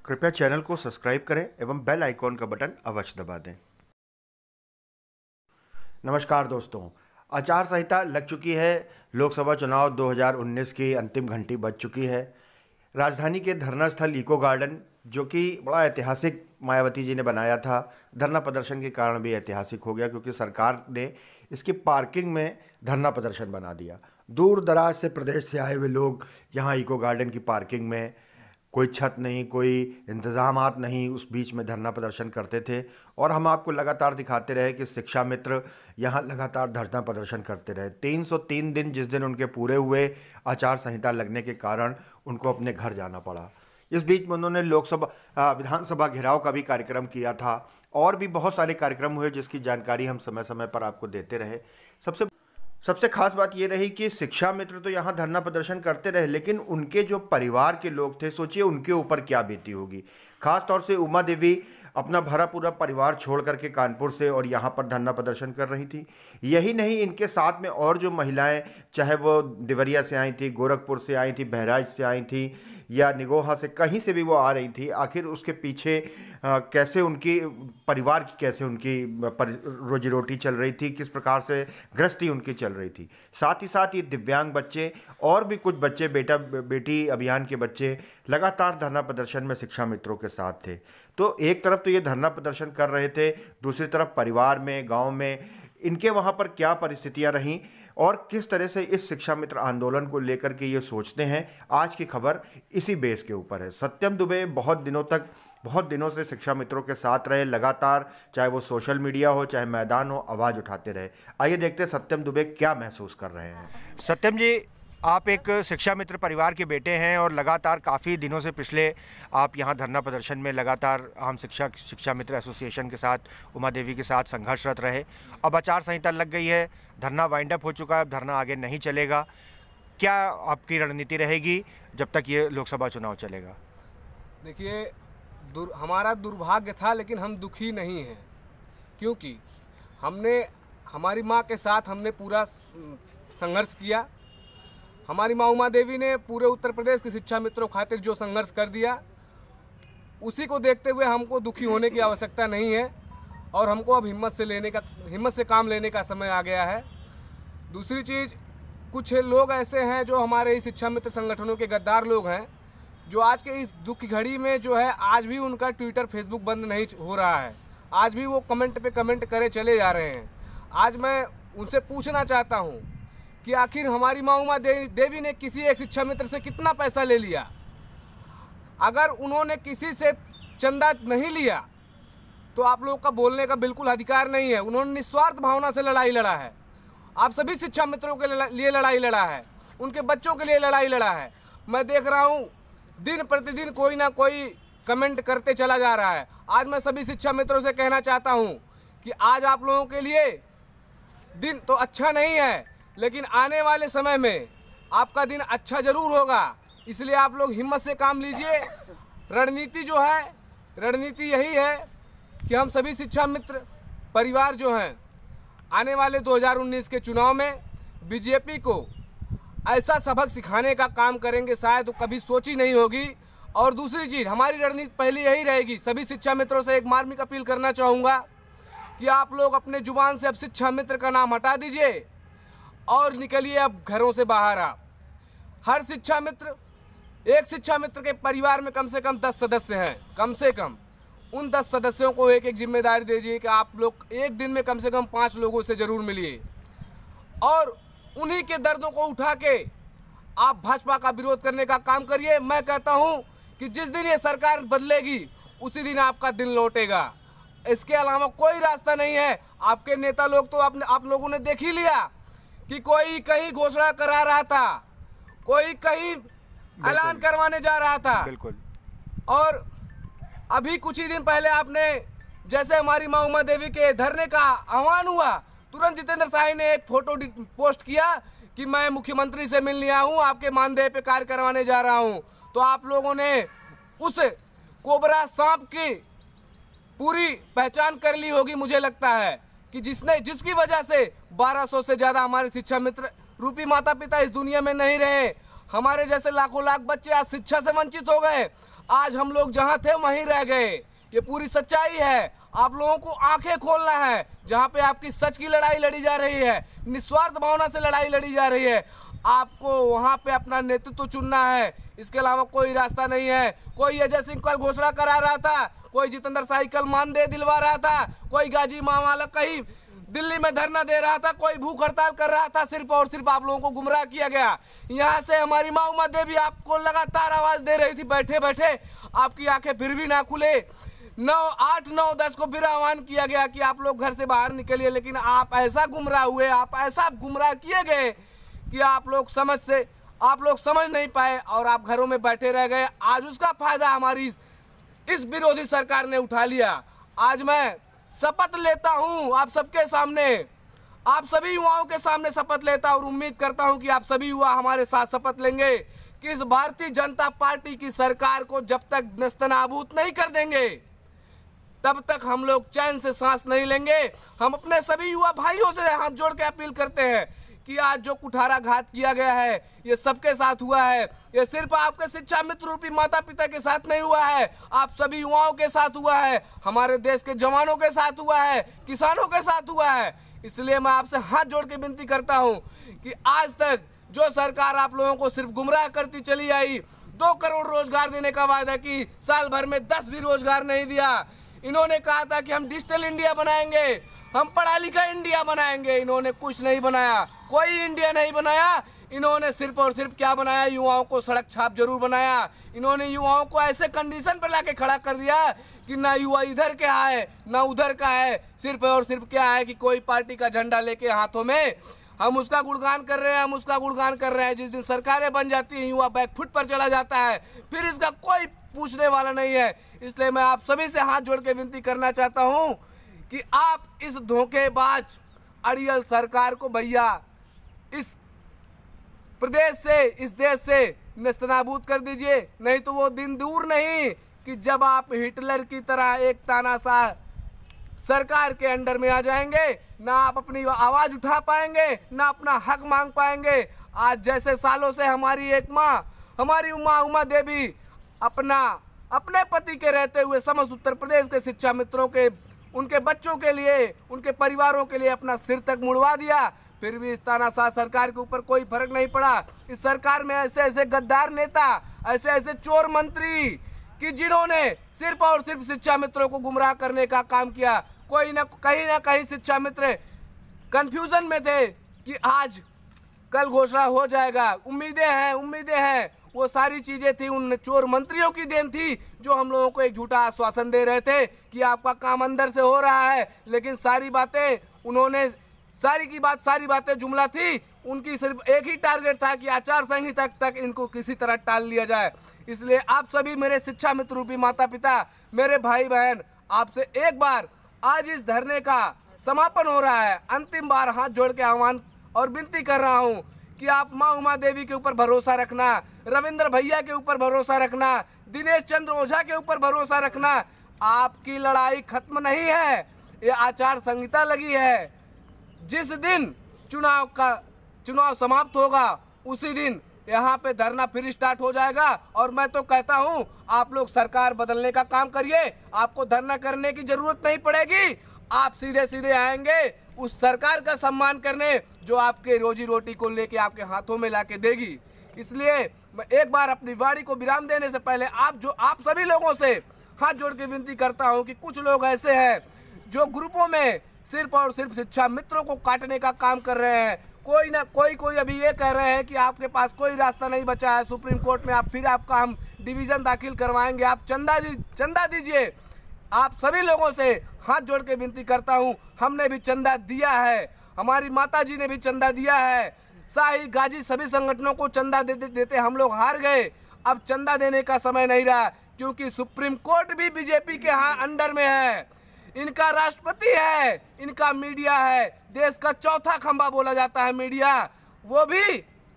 कृपया चैनल को सब्सक्राइब करें एवं बेल आइकॉन का बटन अवश्य दबा दें। नमस्कार दोस्तों, आचार संहिता लग चुकी है। लोकसभा चुनाव 2019 की अंतिम घंटी बज चुकी है। राजधानी के धरना स्थल इको गार्डन, जो कि बड़ा ऐतिहासिक मायावती जी ने बनाया था, धरना प्रदर्शन के कारण भी ऐतिहासिक हो गया क्योंकि सरकार ने इसकी पार्किंग में धरना प्रदर्शन बना दिया। दूर दराज से प्रदेश से आए हुए लोग यहाँ इको गार्डन की पार्किंग में, कोई छत नहीं, कोई इंतज़ामात नहीं, उस बीच में धरना प्रदर्शन करते थे। और हम आपको लगातार दिखाते रहे कि शिक्षा मित्र यहाँ लगातार धरना प्रदर्शन करते रहे। 303 दिन जिस दिन उनके पूरे हुए आचार संहिता लगने के कारण उनको अपने घर जाना पड़ा। इस बीच में उन्होंने लोकसभा विधानसभा घेराव का भी कार्यक्रम किया था और भी बहुत सारे कार्यक्रम हुए जिसकी जानकारी हम समय समय पर आपको देते रहे। सबसे खास बात ये रही कि शिक्षा मित्र तो यहाँ धरना प्रदर्शन करते रहे, लेकिन उनके जो परिवार के लोग थे, सोचिए उनके ऊपर क्या बीती होगी। खास तौर से उमा देवी अपना भरा पूरा परिवार छोड़ करके कानपुर से और यहाँ पर धरना प्रदर्शन कर रही थी। यही नहीं, इनके साथ में और जो महिलाएं, चाहे वो देवरिया से आई थी, गोरखपुर से आई थी, बहराइच से आई थी या निगोहा से, कहीं से भी वो आ रही थी, आखिर उसके पीछे कैसे उनकी परिवार की, कैसे उनकी रोजी रोटी चल रही थी, किस प्रकार से गृहस्थी उनकी चल रही थी। साथ ही साथ ये दिव्यांग बच्चे और भी कुछ बच्चे, बेटा बेटी अभियान के बच्चे लगातार धरना प्रदर्शन में शिक्षा मित्रों के साथ थे। तो एक तरफ तो ये धरना प्रदर्शन कर रहे थे, दूसरी तरफ परिवार में, गांव में इनके वहाँ पर क्या परिस्थितियाँ रहीं और किस तरह से इस शिक्षा मित्र आंदोलन को लेकर के ये सोचते हैं, आज की खबर इसी बेस के ऊपर है। सत्यम दुबे बहुत दिनों से शिक्षा मित्रों के साथ रहे, लगातार, चाहे वो सोशल मीडिया हो चाहे मैदान हो, आवाज़ उठाते रहे। आइए देखते हैं सत्यम दुबे क्या महसूस कर रहे हैं। सत्यम जी, आप एक शिक्षा मित्र परिवार के बेटे हैं और लगातार काफ़ी दिनों से पिछले आप यहाँ धरना प्रदर्शन में लगातार हम शिक्षा मित्र एसोसिएशन के साथ, उमा देवी के साथ संघर्षरत रहे। अब आचार संहिता लग गई है, धरना वाइंड अप हो चुका है, अब धरना आगे नहीं चलेगा। क्या आपकी रणनीति रहेगी जब तक ये लोकसभा चुनाव चलेगा? देखिए, हमारा दुर्भाग्य था, लेकिन हम दुखी नहीं हैं, क्योंकि हमारी माँ के साथ हमने पूरा संघर्ष किया। हमारी माँ उमा देवी ने पूरे उत्तर प्रदेश के शिक्षा मित्रों खातिर जो संघर्ष कर दिया, उसी को देखते हुए हमको दुखी होने की आवश्यकता नहीं है और हमको अब हिम्मत से काम लेने का समय आ गया है। दूसरी चीज़, कुछ लोग ऐसे हैं जो हमारे इस शिक्षा मित्र संगठनों के गद्दार लोग हैं, जो आज के इस दुख की घड़ी में जो है, आज भी उनका ट्विटर फेसबुक बंद नहीं हो रहा है, आज भी वो कमेंट पे कमेंट करे चले जा रहे हैं। आज मैं उनसे पूछना चाहता हूँ कि आखिर हमारी माँ उमा देवी ने किसी एक शिक्षा मित्र से कितना पैसा ले लिया? अगर उन्होंने किसी से चंदा नहीं लिया तो आप लोग का बोलने का बिल्कुल अधिकार नहीं है। उन्होंने निस्वार्थ भावना से लड़ाई लड़ा है, आप सभी शिक्षा मित्रों के लिए लड़ाई लड़ा है, उनके बच्चों के लिए लड़ाई लड़ा है। मैं देख रहा हूँ दिन प्रतिदिन कोई ना कोई कमेंट करते चला जा रहा है। आज मैं सभी शिक्षा मित्रों से कहना चाहता हूँ कि आज आप लोगों के लिए दिन तो अच्छा नहीं है, लेकिन आने वाले समय में आपका दिन अच्छा जरूर होगा। इसलिए आप लोग हिम्मत से काम लीजिए। रणनीति जो है, रणनीति यही है कि हम सभी शिक्षा मित्र परिवार जो हैं, आने वाले 2019 के चुनाव में बीजेपी को ऐसा सबक सिखाने का काम करेंगे, शायद तो कभी सोची नहीं होगी। और दूसरी चीज़, हमारी रणनीति पहले यही रहेगी। सभी शिक्षा मित्रों से एक मार्मिक अपील करना चाहूँगा कि आप लोग अपने जुबान से अब शिक्षा मित्र का नाम हटा दीजिए और निकलिए अब घरों से बाहर। आप हर शिक्षा मित्र, एक शिक्षा मित्र के परिवार में कम से कम 10 सदस्य हैं, कम से कम उन 10 सदस्यों को एक एक जिम्मेदारी दीजिए कि आप लोग एक दिन में कम से कम 5 लोगों से जरूर मिलिए और उन्हीं के दर्दों को उठा के आप भाजपा का विरोध करने का काम करिए। मैं कहता हूं कि जिस दिन ये सरकार बदलेगी उसी दिन आपका दिन लौटेगा, इसके अलावा कोई रास्ता नहीं है। आपके नेता लोग तो आप लोगों ने देख ही लिया कि कोई कहीं घोषणा करा रहा था, कोई कहीं ऐलान करवाने जा रहा था। बिल्कुल। और अभी कुछ ही दिन पहले आपने, जैसे हमारी माँ उमा देवी के धरने का आह्वान हुआ, तुरंत जितेंद्र शाही ने एक फोटो पोस्ट किया कि मैं मुख्यमंत्री से मिलने आया हूँ, आपके मानदेय पे कार्य करवाने जा रहा हूँ। तो आप लोगों ने उस कोबरा सांप की पूरी पहचान कर ली होगी, मुझे लगता है कि जिसकी वजह से 1200 से ज़्यादा हमारे शिक्षा मित्र रूपी माता पिता इस दुनिया में नहीं रहे। हमारे जैसे लाखों लाख बच्चे आज शिक्षा से वंचित हो गए। आज हम लोग जहां थे वहीं रह गए। ये पूरी सच्चाई है। आप लोगों को आंखें खोलना है। जहां पे आपकी सच की लड़ाई लड़ी जा रही है, निस्वार्थ भावना से लड़ाई लड़ी जा रही है, आपको वहां पे अपना नेतृत्व चुनना है। इसके अलावा कोई रास्ता नहीं है। कोई अजय सिंह कल घोषणा करा रहा था, कोई जितेंद्र साइकिल मानदेय दिलवा रहा था, कोई गाजी मावाला कहीं दिल्ली में धरना दे रहा था, कोई भूख हड़ताल कर रहा था। सिर्फ और सिर्फ आप लोगों को गुमराह किया गया। यहाँ से हमारी माँ उमा देवी आपको लगातार आवाज दे रही थी, बैठे बैठे आपकी आंखें फिर भी ना खुले। 9, 8, 9, 10 को फिर आह्वान किया गया कि आप लोग घर से बाहर निकलिए, लेकिन आप ऐसा गुमराह हुए, आप ऐसा गुमराह किए गए कि आप लोग समझ नहीं पाए और आप घरों में बैठे रह गए। आज उसका फायदा हमारी इस विरोधी सरकार ने उठा लिया। आज मैं शपथ लेता हूं आप सबके सामने, आप सभी युवाओं के सामने शपथ लेता हूं और उम्मीद करता हूं कि आप सभी युवा हमारे साथ शपथ लेंगे कि इस भारतीय जनता पार्टी की सरकार को जब तक नेस्तनाबूद नहीं कर देंगे तब तक हम लोग चैन से सांस नहीं लेंगे। हम अपने सभी युवा भाइयों से हाथ जोड़ के अपील करते हैं कि आज जो कुठाराघात किया गया है ये सबके साथ हुआ है। ये सिर्फ आपके शिक्षा मित्र रूपी माता पिता के साथ नहीं हुआ है, आप सभी युवाओं के साथ हुआ है, हमारे देश के जवानों के साथ हुआ है, किसानों के साथ हुआ है। इसलिए मैं आपसे हाथ जोड़ के विनती करता हूं कि आज तक जो सरकार आप लोगों को सिर्फ गुमराह करती चली आई, 2 करोड़ रोजगार देने का वादा की, साल भर में 10 भी रोजगार नहीं दिया। इन्होंने कहा था कि हम डिजिटल इंडिया बनाएंगे, हम पढ़ा लिखा इंडिया बनाएंगे। इन्होंने कुछ नहीं बनाया, कोई इंडिया नहीं बनाया। इन्होंने सिर्फ और सिर्फ क्या बनाया, युवाओं को सड़क छाप जरूर बनाया। इन्होंने युवाओं को ऐसे कंडीशन पर लाके खड़ा कर दिया कि ना युवा इधर का है ना उधर का है। सिर्फ और सिर्फ क्या है कि कोई पार्टी का झंडा लेके हाथों में हम उसका गुणगान कर रहे हैं, हम उसका गुणगान कर रहे हैं। जिस दिन सरकारें बन जाती हैं युवा बैकफुट पर चला जाता है, फिर इसका कोई पूछने वाला नहीं है। इसलिए मैं आप सभी से हाथ जोड़ के विनती करना चाहता हूं कि आप इस धोखेबाज अड़ियल सरकार को भैया इस प्रदेश से, इस देश से नेस्तनाबूद कर दीजिए। नहीं तो वो दिन दूर नहीं कि जब आप हिटलर की तरह एक तानाशाह सरकार के अंडर में आ जाएंगे, ना आप अपनी आवाज उठा पाएंगे, ना अपना हक मांग पाएंगे। आज जैसे सालों से हमारी एक माँ, हमारी उमा देवी अपने पति के रहते हुए समस्त उत्तर प्रदेश के शिक्षा मित्रों के, उनके बच्चों के लिए, उनके परिवारों के लिए अपना सिर तक मुड़वा दिया, फिर भी इस तानाशाह सरकार के ऊपर कोई फर्क नहीं पड़ा। इस सरकार में ऐसे ऐसे गद्दार नेता, ऐसे ऐसे चोर मंत्री कि जिन्होंने सिर्फ और सिर्फ शिक्षा मित्रों को गुमराह करने का काम किया। कोई ना कहीं शिक्षा मित्र कंफ्यूजन में थे कि आज कल घोषणा हो जाएगा, उम्मीदें हैं। वो सारी चीजें थी उन चोर मंत्रियों की देन थी जो हम लोगों को एक झूठा आश्वासन दे रहे थे कि आपका काम अंदर से हो रहा है। लेकिन सारी बातें जुमला थी। उनकी सिर्फ एक ही टारगेट था कि आचार संहिता तक इनको किसी तरह टाल लिया जाए। इसलिए आप सभी मेरे शिक्षा मित्र रूपी माता पिता, मेरे भाई बहन, आपसे एक बार आज इस धरने का समापन हो रहा है, अंतिम बार हाथ जोड़ के आह्वान और विनती कर रहा हूँ कि आप माँ उमा देवी के ऊपर भरोसा रखना, रविंद्र भैया के ऊपर भरोसा रखना, दिनेश चंद्र ओझा के ऊपर भरोसा रखना। आपकी लड़ाई खत्म नहीं है, ये आचार संहिता लगी है। जिस दिन चुनाव समाप्त होगा उसी दिन यहाँ पे धरना फिर स्टार्ट हो जाएगा। और मैं तो कहता हूँ आप लोग सरकार बदलने का काम करिए, आपको धरना करने की जरूरत नहीं पड़ेगी। आप सीधे सीधे आएंगे उस सरकार का सम्मान करने जो आपके रोजी रोटी को लेके आपके हाथों में लाके देगी। इसलिए मैं एक बार अपनी वाणी को विराम देने से पहले आप सभी लोगों से हाथ जोड़ के विनती करता हूं कि कुछ लोग ऐसे हैं जो ग्रुपों में सिर्फ और सिर्फ शिक्षा मित्रों को काटने का काम कर रहे हैं। कोई अभी ये कह रहे हैं कि आपके पास कोई रास्ता नहीं बचा है सुप्रीम कोर्ट में, आपका हम डिवीजन दाखिल करवाएंगे, आप चंदा दीजिए। आप सभी लोगों से हाथ जोड़ के विनती करता हूं, हमने भी चंदा दिया है, हमारी माता जी ने भी चंदा दिया है, शाही गाजी सभी संगठनों को चंदा देते हम लोग हार गए। अब चंदा देने का समय नहीं रहा, क्योंकि सुप्रीम कोर्ट भी बीजेपी के अंडर में है, इनका राष्ट्रपति है, इनका मीडिया है, देश का चौथा खंभा बोला जाता है मीडिया, वो भी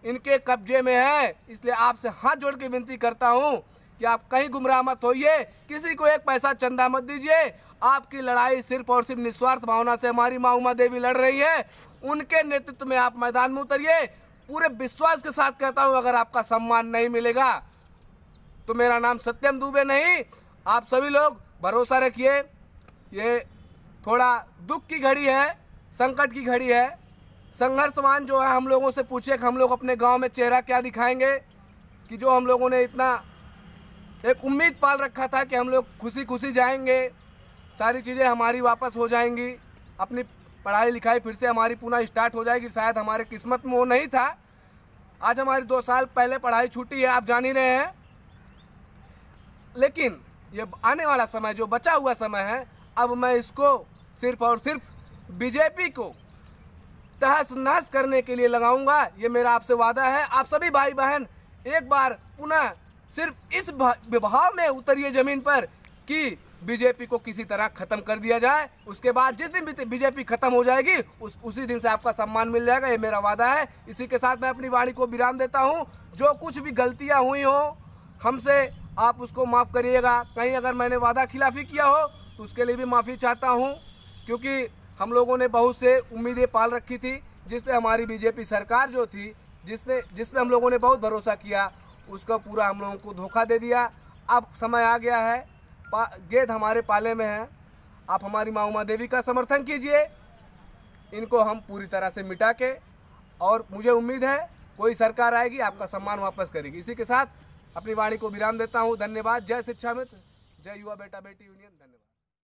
इनके कब्जे में है। इसलिए आपसे हाथ जोड़ के विनती करता हूं कि आप कहीं गुमराह मत होइए, किसी को एक पैसा चंदा मत दीजिए। आपकी लड़ाई सिर्फ और सिर्फ निस्वार्थ भावना से हमारी माँ उमा देवी लड़ रही है, उनके नेतृत्व में आप मैदान में उतरिए। पूरे विश्वास के साथ कहता हूं, अगर आपका सम्मान नहीं मिलेगा तो मेरा नाम सत्यम दुबे नहीं। आप सभी लोग भरोसा रखिए, ये थोड़ा दुख की घड़ी है, संकट की घड़ी है। संघर्षवान जो है हम लोगों से पूछे कि हम लोग अपने गांव में चेहरा क्या दिखाएंगे, कि जो हम लोगों ने इतना एक उम्मीद पाल रखा था कि हम लोग खुशी खुशी जाएंगे, सारी चीज़ें हमारी वापस हो जाएंगी, अपनी पढ़ाई लिखाई फिर से हमारी पुनः स्टार्ट हो जाएगी। शायद हमारे किस्मत में वो नहीं था। आज हमारी 2 साल पहले पढ़ाई छूटी है, आप जान ही रहे हैं। लेकिन ये आने वाला समय जो बचा हुआ समय है, अब मैं इसको सिर्फ और सिर्फ बीजेपी को तहस नहस करने के लिए लगाऊंगा। ये मेरा आपसे वादा है। आप सभी भाई बहन एक बार पुनः सिर्फ इस विभाव में उतरिए जमीन पर कि बीजेपी को किसी तरह खत्म कर दिया जाए। उसके बाद जिस दिन बीजेपी खत्म हो जाएगी उसी दिन से आपका सम्मान मिल जाएगा, ये मेरा वादा है। इसी के साथ मैं अपनी वाणी को विराम देता हूँ। जो कुछ भी गलतियाँ हुई हो हमसे, आप उसको माफ़ करिएगा। कहीं अगर मैंने वादा खिलाफी किया हो तो उसके लिए भी माफ़ी चाहता हूँ, क्योंकि हम लोगों ने बहुत से उम्मीदें पाल रखी थी, जिस पे हमारी बीजेपी सरकार जो थी, जिस पे हम लोगों ने बहुत भरोसा किया, उसका पूरा हम लोगों को धोखा दे दिया। अब समय आ गया है, गेंद हमारे पाले में है। आप हमारी माँ उमा देवी का समर्थन कीजिए, इनको हम पूरी तरह से मिटा के, और मुझे उम्मीद है कोई सरकार आएगी आपका सम्मान वापस करेगी। इसी के साथ अपनी वाणी को विराम देता हूँ। धन्यवाद। जय शिक्षा मित्र, जय युवा बेटा बेटी यूनियन। धन्यवाद।